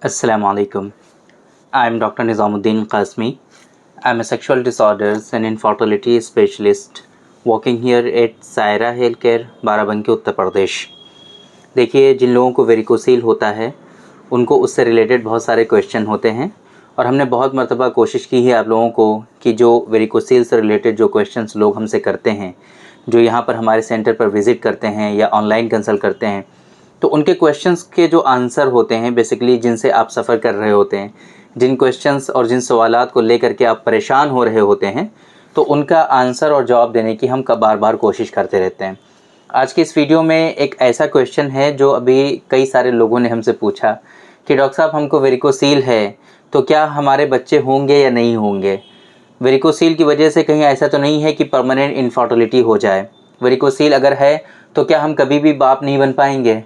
Assalamualaikum. I am Dr. Nizamuddin Qasmi. I am a sexual disorders and infertility specialist working here at Saira Healthcare, Barabanki, Uttar Pradesh. देखिए, जिन लोगों को varicocele होता है उनको उससे रिलेटेड बहुत सारे क्वेश्चन होते हैं और हमने बहुत मर्तबा कोशिश की है आप लोगों को कि जो वेरिकोसील से रिलेटेड जो क्वेश्चंस लोग हमसे करते हैं, जो यहाँ पर हमारे सेंटर पर विज़िट करते हैं या ऑनलाइन कंसल्ट करते हैं, तो उनके क्वेश्चंस के जो आंसर होते हैं बेसिकली जिनसे आप सफ़र कर रहे होते हैं, जिन क्वेश्चंस और जिन सवालात को लेकर के आप परेशान हो रहे होते हैं, तो उनका आंसर और जवाब देने की हम बार बार कोशिश करते रहते हैं। आज की इस वीडियो में एक ऐसा क्वेश्चन है जो अभी कई सारे लोगों ने हमसे पूछा कि डॉक्टर साहब, हमको वेरिकोसील है तो क्या हमारे बच्चे होंगे या नहीं होंगे। वेरिकोसील की वजह से कहीं ऐसा तो नहीं है कि परमानेंट इनफर्टिलिटी हो जाए। वेरिकोसील अगर है तो क्या हम कभी भी बाप नहीं बन पाएंगे।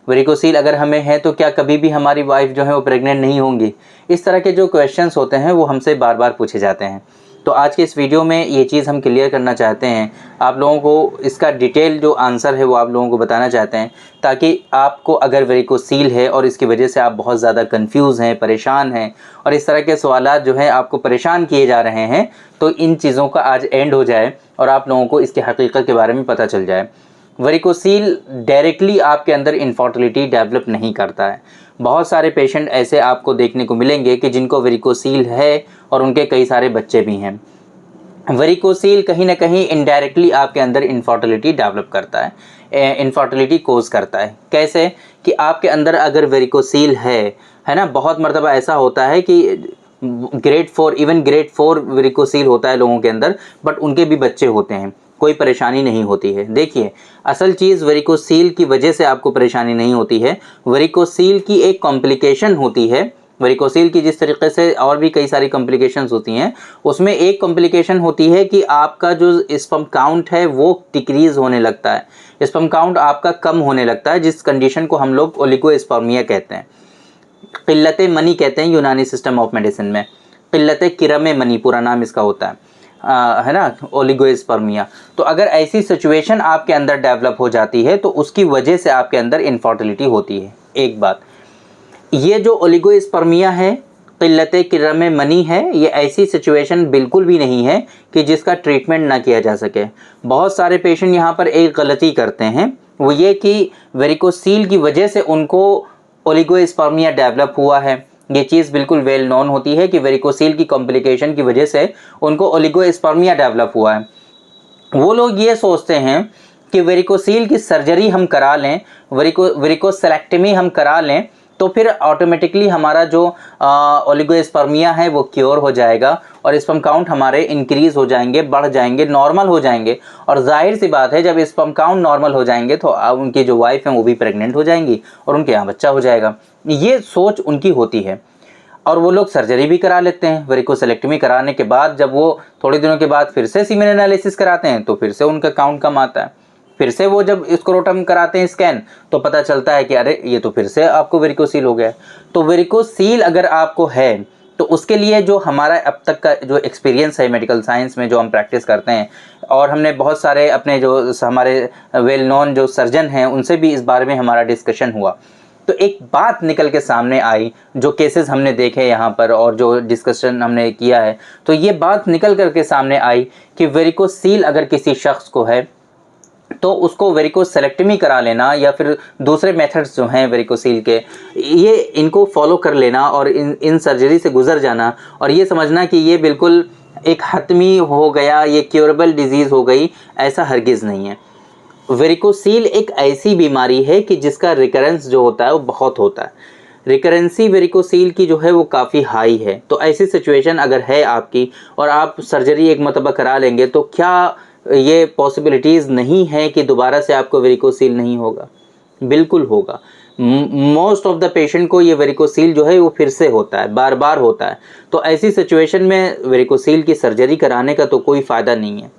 वेरिकोसील अगर हमें है तो क्या कभी भी हमारी वाइफ जो है वो प्रेग्नेंट नहीं होंगी। इस तरह के जो क्वेश्चंस होते हैं वो हमसे बार बार पूछे जाते हैं। तो आज के इस वीडियो में ये चीज़ हम क्लियर करना चाहते हैं, आप लोगों को इसका डिटेल जो आंसर है वो आप लोगों को बताना चाहते हैं, ताकि आपको अगर वेरिकोसील है और इसकी वजह से आप बहुत ज़्यादा कंफ्यूज हैं, परेशान हैं और इस तरह के सवालात जो हैं आपको परेशान किए जा रहे हैं, तो इन चीज़ों का आज एंड हो जाए और आप लोगों को इसकी हकीकत के बारे में पता चल जाए। वेरिकोसील डायरेक्टली आपके अंदर इनफर्टिलिटी डेवलप नहीं करता है। बहुत सारे पेशेंट ऐसे आपको देखने को मिलेंगे कि जिनको वेरिकोसील है और उनके कई सारे बच्चे भी हैं। वेरिकोसील कहीं ना कहीं इनडायरेक्टली आपके अंदर इनफर्टिलिटी डेवलप करता है, इनफर्टिलिटी कोज करता है। कैसे कि आपके अंदर अगर वेरिकोसील है ना, बहुत मर्तबा ऐसा होता है कि ग्रेड 4 इवन ग्रेड 4 वेरिकोसील होता है लोगों के अंदर, बट उनके भी बच्चे होते हैं, कोई परेशानी नहीं होती है। देखिए, असल चीज़ वेरिकोसील की वजह से आपको परेशानी नहीं होती है, वेरिकोसील की एक कॉम्प्लिकेशन होती है। वेरिकोसील की जिस तरीके से और भी कई सारी कॉम्प्लिकेशंस होती हैं, उसमें एक कॉम्प्लिकेशन होती है कि आपका जो स्पर्म काउंट है वो डिक्रीज होने लगता है, स्पर्म काउंट आपका कम होने लगता है, जिस कंडीशन को हम लोग ओलिगोस्पर्मिया कहते हैं, क़िल्लत मनी कहते हैं यूनानी सिस्टम ऑफ मेडिसिन में। क़िल्लत किरम मनी पूरा नाम इसका होता है ना, ओलिगोस्पर्मिया। तो अगर ऐसी सिचुएशन आपके अंदर डेवलप हो जाती है तो उसकी वजह से आपके अंदर इनफर्टिलिटी होती है। एक बात, ये जो ओलिगोस्पर्मिया है, क़िल्लत किरम मनी है, ये ऐसी सिचुएशन बिल्कुल भी नहीं है कि जिसका ट्रीटमेंट ना किया जा सके। बहुत सारे पेशेंट यहाँ पर एक गलती करते हैं, वो ये कि वेरिकोसील की वजह से उनको ओलिगोस्पर्मिया डेवलप हुआ है। ये चीज़ बिल्कुल वेल नोन होती है कि वेरिकोसील की कॉम्प्लिकेशन की वजह से उनको ओलिगोस्पर्मिया डेवलप हुआ है। वो लोग ये सोचते हैं कि वेरिकोसील की सर्जरी हम करा लें, वेरिकोसेलेक्टमी हम करा लें, तो फिर ऑटोमेटिकली हमारा जो ओलिगोस्पर्मिया है वो क्योर हो जाएगा और स्पर्म काउंट हमारे इंक्रीज़ हो जाएंगे, बढ़ जाएंगे, नॉर्मल हो जाएंगे। और जाहिर सी बात है, जब स्पर्म काउंट नॉर्मल हो जाएंगे तो उनकी जो वाइफ है वो भी प्रेग्नेंट हो जाएंगी और उनके यहाँ बच्चा हो जाएगा। ये सोच उनकी होती है और वो लोग सर्जरी भी करा लेते हैं। वेरिकोसेलेक्टमी कराने के बाद जब वो थोड़े दिनों के बाद फिर से सीमेन एनालिसिस कराते हैं तो फिर से उनका काउंट कम आता है। फिर से वो जब स्क्रोटम कराते हैं स्कैन तो पता चलता है कि अरे ये तो फिर से आपको वेरिकोसील हो गया। तो वेरिकोसील अगर आपको है तो उसके लिए जो हमारा अब तक का जो एक्सपीरियंस है मेडिकल साइंस में, जो हम प्रैक्टिस करते हैं, और हमने बहुत सारे अपने जो हमारे वेल नोन जो सर्जन हैं उनसे भी इस बारे में हमारा डिस्कशन हुआ, तो एक बात निकल के सामने आई, जो केसेस हमने देखे यहाँ पर और जो डिस्कशन हमने किया है, तो ये बात निकल कर के सामने आई कि वेरिकोसील अगर किसी शख्स को है तो उसको वेरिकोसेलेक्टमी करा लेना या फिर दूसरे मेथड्स जो हैं वेरिकोसील के, ये इनको फॉलो कर लेना और इन सर्जरी से गुजर जाना और ये समझना कि ये बिल्कुल एक हतमी हो गया, ये क्योरेबल डिजीज़ हो गई, ऐसा हरगिज़ नहीं है। वेरिकोसील एक ऐसी बीमारी है कि जिसका रिकरेंस जो होता है वो बहुत होता है। रिकरेंसी वेरिकोसील की जो है वो काफ़ी हाई है। तो ऐसी सिचुएशन अगर है आपकी और आप सर्जरी एक मरतबा करा लेंगे तो क्या ये पॉसिबिलिटीज़ नहीं है कि दोबारा से आपको वेरिकोसील नहीं होगा? बिल्कुल होगा। मोस्ट ऑफ द पेशेंट को ये वेरिकोसील जो है वो फिर से होता है, बार बार होता है। तो ऐसी सिचुएशन में वेरिकोसील की सर्जरी कराने का तो कोई फ़ायदा नहीं है।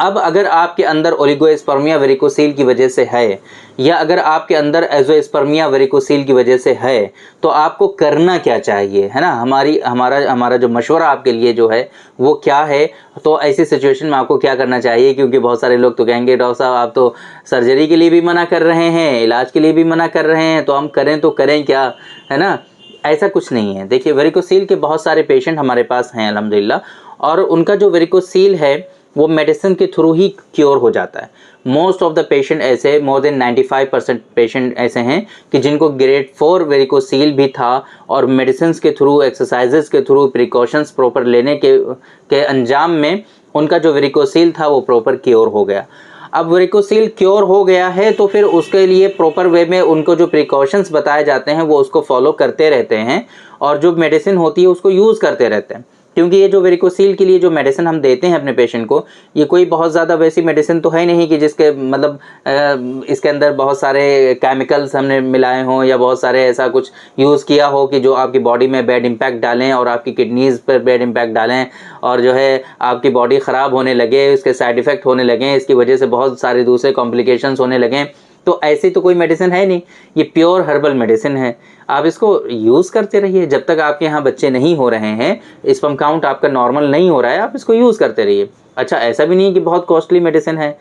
अब अगर आपके अंदर ओलिगोस्पर्मिया वेरिकोसील की वजह से है, या अगर आपके अंदर एजोस्पर्मिया वेरिकोसील की वजह से है, तो आपको करना क्या चाहिए, है ना। हमारा जो मशवरा आपके लिए जो है वो क्या है, तो ऐसी सिचुएशन में आपको क्या करना चाहिए। क्योंकि बहुत सारे लोग तो कहेंगे डॉक्टर साहब आप तो सर्जरी के लिए भी मना कर रहे हैं, इलाज के लिए भी मना कर रहे हैं, तो हम करें तो करें क्या, है ना। ऐसा कुछ नहीं है। देखिए, वेरिकोसील के बहुत सारे पेशेंट हमारे पास हैं अल्हम्दुलिल्लाह, और उनका जो वेरिकोसील है वो मेडिसिन के थ्रू ही क्योर हो जाता है। मोस्ट ऑफ द पेशेंट ऐसे, मोर देन 95% पेशेंट ऐसे हैं कि जिनको ग्रेड 4 वेरिकोसील भी था, और मेडिसिन के थ्रू, एक्सरसाइजेस के थ्रू, प्रिकॉशंस प्रॉपर लेने के अंजाम में उनका जो वेरिकोसील था वो प्रॉपर क्योर हो गया। अब वेरिकोसील क्योर हो गया है तो फिर उसके लिए प्रॉपर वे में उनको जो प्रिकॉशंस बताए जाते हैं वो उसको फॉलो करते रहते हैं, और जो मेडिसिन होती है उसको यूज़ करते रहते हैं। क्योंकि ये जो वेरिकोसील के लिए जो मेडिसिन हम देते हैं अपने पेशेंट को, ये कोई बहुत ज़्यादा वैसी मेडिसिन तो है नहीं कि जिसके मतलब इसके अंदर बहुत सारे केमिकल्स हमने मिलाए हों, या बहुत सारे ऐसा कुछ यूज़ किया हो कि जो आपकी बॉडी में बैड इम्पैक्ट डालें और आपकी किडनीज़ पर बैड इम्पैक्ट डालें, और जो है आपकी बॉडी ख़राब होने लगे, उसके साइड इफ़ेक्ट होने लगें, इसकी वजह से बहुत सारे दूसरे कॉम्प्लिकेशंस होने लगें। तो ऐसी तो कोई मेडिसिन है नहीं, ये प्योर हर्बल मेडिसिन है। आप इसको यूज़ करते रहिए जब तक आपके यहाँ बच्चे नहीं हो रहे हैं, स्पर्म काउंट आपका नॉर्मल नहीं हो रहा है, आप इसको यूज़ करते रहिए। अच्छा, ऐसा भी नहीं कि बहुत कॉस्टली मेडिसिन है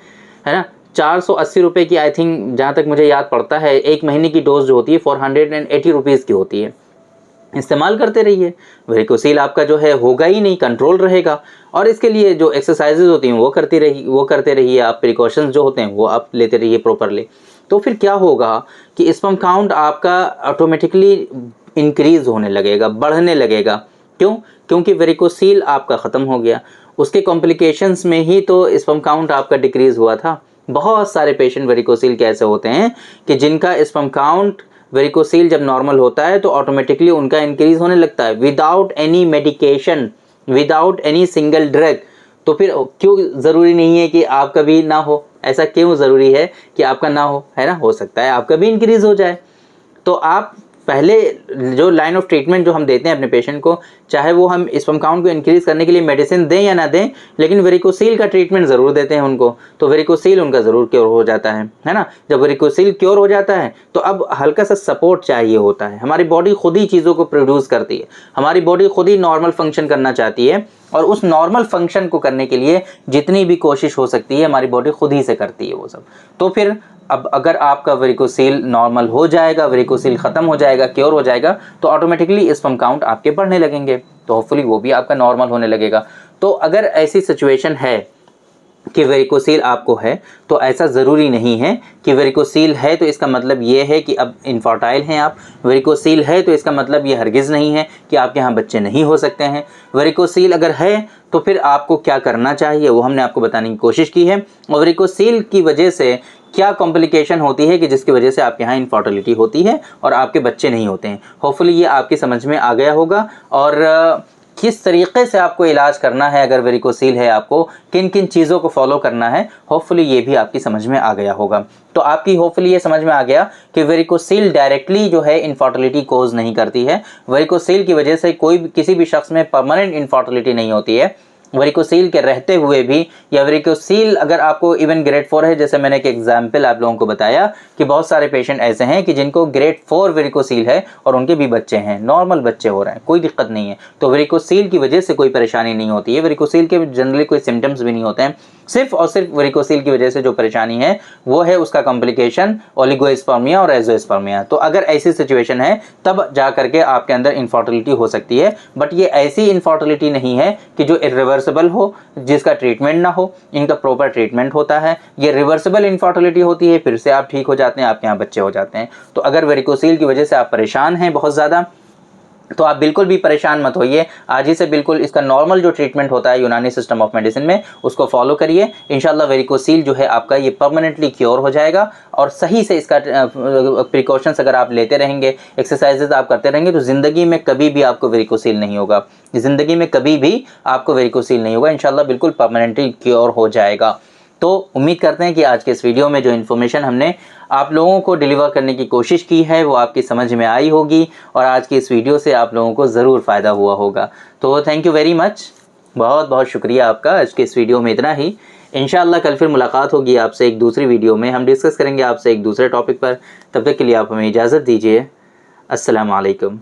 ना। 480 रुपये की, आई थिंक जहाँ तक मुझे याद पड़ता है, 1 महीने की डोज जो होती है 480 रुपीज़ की होती है। इस्तेमाल करते रहिए, वेरिकोसील आपका जो है होगा ही नहीं, कंट्रोल रहेगा। और इसके लिए जो एक्सरसाइजेज होती हैं वो करते रहिए आप, प्रिकॉशंस जो होते हैं वो आप लेते रहिए प्रॉपरली। तो फिर क्या होगा कि स्पर्म काउंट आपका ऑटोमेटिकली इंक्रीज़ होने लगेगा, बढ़ने लगेगा। क्यों? क्योंकि वेरिकोसील आपका ख़त्म हो गया। उसके कॉम्प्लिकेशंस में ही तो स्पर्म काउंट आपका डिक्रीज़ हुआ था। बहुत सारे पेशेंट वेरिकोसील के ऐसे होते हैं कि जिनका स्पर्म काउंट, वेरिकोसील जब नॉर्मल होता है तो ऑटोमेटिकली उनका इंक्रीज़ होने लगता है, without any medication, without any single drug. तो फिर क्यों ज़रूरी नहीं है कि आपका भी ना हो? ऐसा क्यों ज़रूरी है कि आपका ना हो, है ना। हो सकता है आपका भी इंक्रीज़ हो जाए। तो आप पहले जो लाइन ऑफ ट्रीटमेंट जो हम देते हैं अपने पेशेंट को, चाहे वो हम स्पर्म काउंट को इंक्रीज़ करने के लिए मेडिसिन दें या ना दें, लेकिन वेरिकोसील का ट्रीटमेंट ज़रूर देते हैं उनको, तो वेरिकोसील उनका ज़रूर क्योर हो जाता है ना। जब वेरिकोसील क्योर हो जाता है तो अब हल्का सा सपोर्ट चाहिए होता है। हमारी बॉडी खुद ही चीज़ों को प्रोड्यूस करती है, हमारी बॉडी खुद ही नॉर्मल फंक्शन करना चाहती है, और उस नॉर्मल फंक्शन को करने के लिए जितनी भी कोशिश हो सकती है हमारी बॉडी खुद ही से करती है वो सब। तो फिर अब अगर आपका वेरिकोसील नॉर्मल हो जाएगा, वेरिकोसील ख़त्म हो जाएगा, क्योर हो जाएगा, तो ऑटोमेटिकली स्पर्म काउंट आपके बढ़ने लगेंगे, तो होपफुली वो भी आपका नॉर्मल होने लगेगा। तो अगर ऐसी सिचुएशन है कि वेरिकोसील आपको है, तो ऐसा ज़रूरी नहीं है कि वेरिकोसील है तो इसका मतलब ये है कि अब इनफर्टाइल हैं आप। वेरिकोसील है तो इसका मतलब ये हरगिज़ नहीं है कि आपके यहाँ बच्चे नहीं हो सकते हैं। वेरिकोसील अगर है तो फिर आपको क्या करना चाहिए वो हमने आपको बताने की कोशिश की है, और वेरिकोसील की वजह से क्या कॉम्प्लिकेशन होती है कि जिसकी वजह से आपके यहाँ इनफर्टिलिटी होती है और आपके बच्चे नहीं होते हैं। होपफुली ये आपकी समझ में आ गया होगा, और किस तरीक़े से आपको इलाज करना है, अगर वेरिकोसील है आपको किन किन चीज़ों को फॉलो करना है, होपफुली ये भी आपकी समझ में आ गया होगा। तो आपकी होपफुली ये समझ में आ गया कि वेरिकोसील डायरेक्टली जो है इनफर्टिलिटी कोज नहीं करती है। वेरिकोसील की वजह से किसी भी शख्स में परमानेंट इनफर्टिलिटी नहीं होती है। वेरिकोसील के रहते हुए भी, या वेरिकोसील अगर आपको इवन ग्रेड 4 है, जैसे मैंने एक एग्जाम्पल आप लोगों को बताया कि बहुत सारे पेशेंट ऐसे हैं कि जिनको ग्रेड 4 वेरिकोसील है और उनके भी बच्चे हैं, नॉर्मल बच्चे हो रहे हैं, कोई दिक्कत नहीं है। तो वेरिकोसील की वजह से कोई परेशानी नहीं होती है। वेरिकोसील के जनरली कोई सिम्टम्स भी नहीं होते हैं। सिर्फ और सिर्फ वेरिकोसील की वजह से जो परेशानी है वो है उसका कॉम्प्लिकेशन ओलिगोस्पर्मिया और एजोस्पर्मिया। तो अगर ऐसी सिचुएशन है तब जा करके आपके अंदर इनफर्टिलिटी हो सकती है, बट ये ऐसी इनफर्टिलिटी नहीं है कि जो इरिवर्सिबल हो, जिसका ट्रीटमेंट ना हो। इनका प्रॉपर ट्रीटमेंट होता है। ये रिवर्सिबल इनफर्टिलिटी होती है, फिर से आप ठीक हो जाते हैं, आपके यहाँ बच्चे हो जाते हैं। तो अगर वेरिकोसील की वजह से आप परेशान हैं बहुत ज़्यादा, तो आप बिल्कुल भी परेशान मत होइए। आज ही से बिल्कुल इसका नॉर्मल जो ट्रीटमेंट होता है यूनानी सिस्टम ऑफ मेडिसिन में, उसको फॉलो करिए। इंशाल्लाह वेरिकोसील जो है आपका ये परमानेंटली क्योर हो जाएगा, और सही से इसका प्रिकॉशंस अगर आप लेते रहेंगे, एक्सरसाइजेज आप करते रहेंगे, तो ज़िंदगी में कभी भी आपको वेरिकोसील नहीं होगा। ज़िंदगी में कभी भी आपको वेरिकोसील नहीं होगा, इंशाल्लाह बिल्कुल परमानेंटली क्योर हो जाएगा। तो उम्मीद करते हैं कि आज के इस वीडियो में जो इन्फॉर्मेशन हमने आप लोगों को डिलीवर करने की कोशिश की है वो आपकी समझ में आई होगी, और आज की इस वीडियो से आप लोगों को ज़रूर फ़ायदा हुआ होगा। तो थैंक यू वेरी मच, बहुत बहुत शुक्रिया आपका। आज के इस वीडियो में इतना ही। इंशाअल्लाह कल फिर मुलाकात होगी आपसे एक दूसरी वीडियो में, हम डिस्कस करेंगे आपसे एक दूसरे टॉपिक पर। तब तक के लिए आप हमें इजाज़त दीजिए। अस्सलाम वालेकुम।